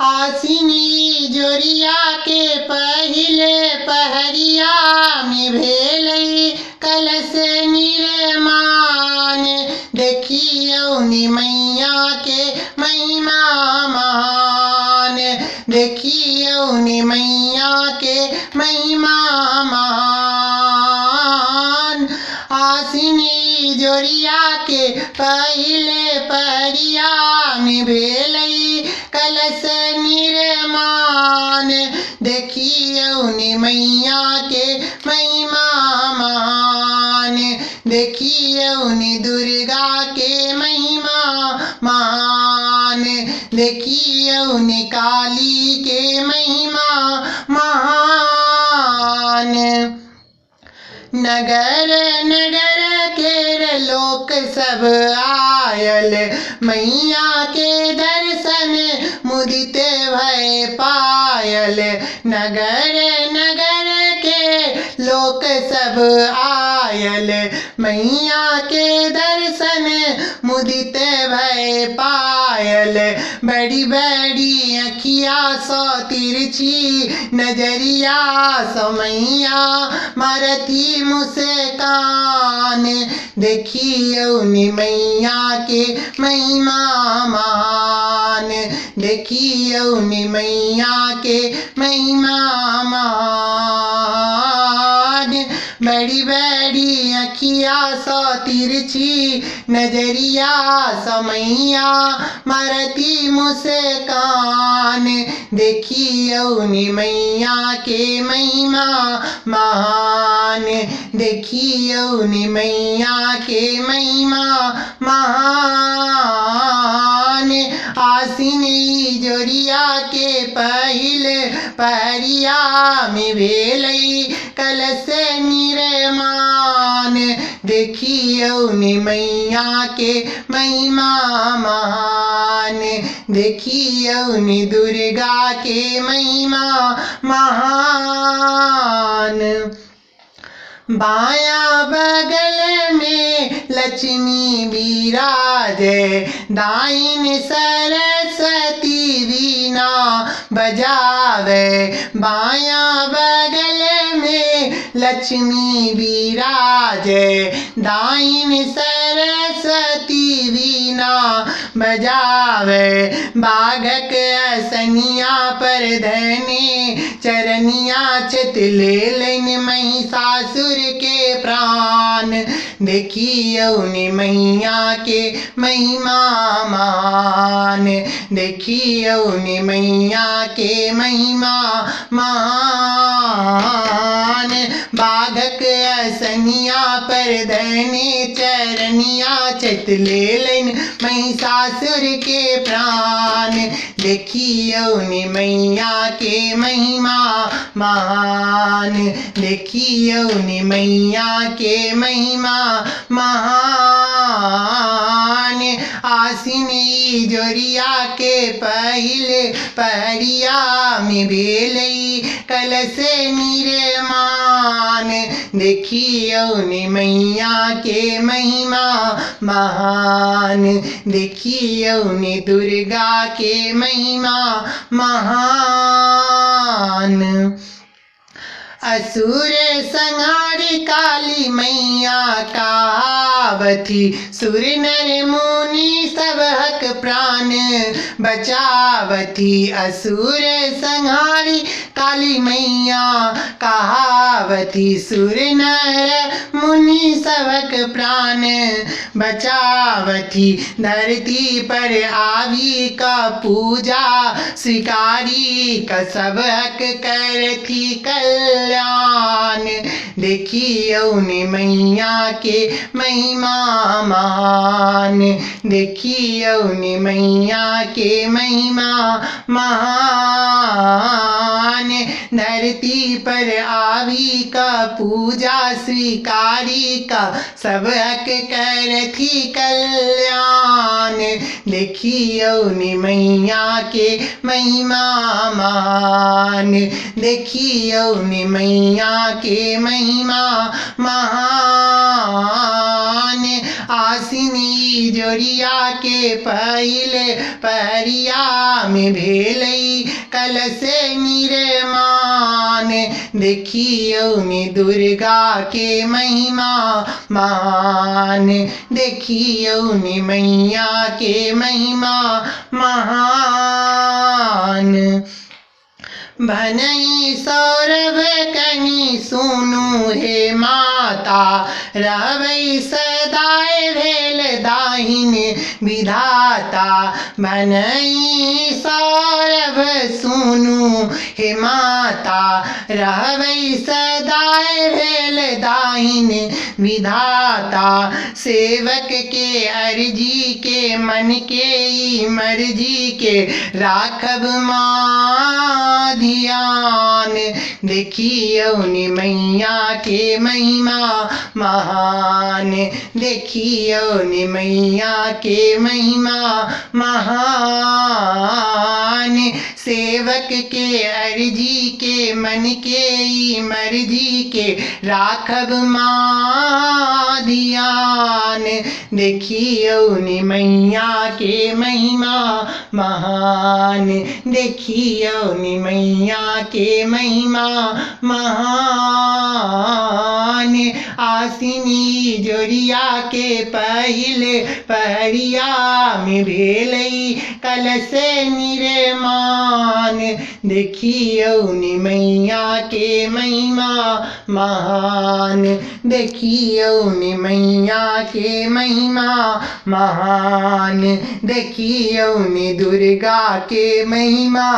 आसिनी जोरिया के पहिले पहरिया में भेलई कलश निर्माण। देखियौनि मैया के महिमा महान, देखियौनि मैया के महिमा महान। आसिनी जोरिया के पहिले पहरिया में भेलई कलश निर्माण। देखियौनि मैया के महिमा महान, देखियौनि दुर्गा के महिमा महान, देखियौनि काली के महिमा महान। नगर नगर केर लोक सब आयल, मैया के दर्शन मुदित भय पायल। नगर नगर के लोक सब आयल, मैया के दर्शन मुदित भय पायल। बड़ी बड़ी अखिया सो तिरछी नजरिया सो मैया मारती मुस्कान। देखियौनि मैया के महिमा महान, देखियौनि मैया के महिमा महान। बड़ी बड़ी अखिया सो तिरछी नजरिया सो मैया मारती मुस्कान। देखियौनि मैया के महिमा महान, देखियौनि मैया के महिमा महान। आसिनी जोरिया के पहिले पहरिया में भेलई कलश निर्माण। देखियौनि मैया के महिमा महान, देखियौनि दुर्गा के महिमा महान। बायां बगल में लक्ष्मी विराजे, दाहिन सरस्वती वीणा बजावे। बायां बगल में लक्ष्मी विराजे, दाहिन सरस्वती वीणा बजावे। बाघक असनिया पर धने चरनिया चित ले लेन महिषासुर के प्राण। देखियौनि मैया के महिमा महान, देखियौनि मैया के महिमा महान। बाघक असनिया पर धने चरनिया चित ले लेन महिषासुर के प्राण। देखियौनि मैया के महिमा महान, देखियौनि मैया के महिमा महान। आसिनी जोरिया के पहिले पहरिया में भेलई कलश निर्माण। देखियौनि मैया के महिमा महान, देखियौनि दुर्गा के महिमा महान। असुर संहारी काली मैया कहावती, सुर नर मुनि सब हक प्राण बचावती। असुर संहारी काली मैया कहावती, सुर नर मुनि सबक प्राण बचावती। धरती पर आवी का पूजा स्वीकारी का सब हक करती कल्याण। देखियौनि मैया के महिमा महान, देखियौनि मैया के महिमा महान। धरती पर आवी का पूजा स्वीकारी का सब हक करथी कल्याण। देखियो नि मैया के महिमा महान, देखियो नि मैया के महिमा महान। आसिनी जोड़िया के पहिले परिया में भेलई कलश निर्माण। देखियो नि दुर्गा के महिमा महान, देखियो नि मैया के महिमा महान। भनई सौरभ कनि सुनु हे माता, रहबै सदाय भेल दाहिन विधाता। भनई सौरभ सुनु हे माता, रहबै सदाय भेल दाहिन विधाता। सेवक के अर्जी के मन के ई मर्जी के राखब माँ ध्यान। देखियो नि मैया के महिमा महान, देखियो नि मैया के महिमा महान। सेवक के अर्जी के मन के ई मर्जी के राखब माँ ध्यान। देखियो नि मैया के महिमा महान, देखियो नि मैया के महिमा महान। आसिनी जोड़िया के पहिले परिया में भेलई कलश निर्माण। देखियो नि मैया के महिमा महान, देखियो नि मैया के महिमा महान। देखियो नि दुर्गा के महिमा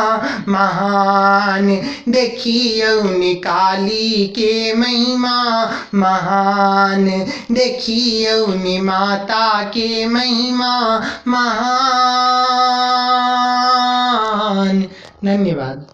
महान, देखियो नि काली के महिमा महान। देखियो नि माता के महिमा महान। धन्यवाद।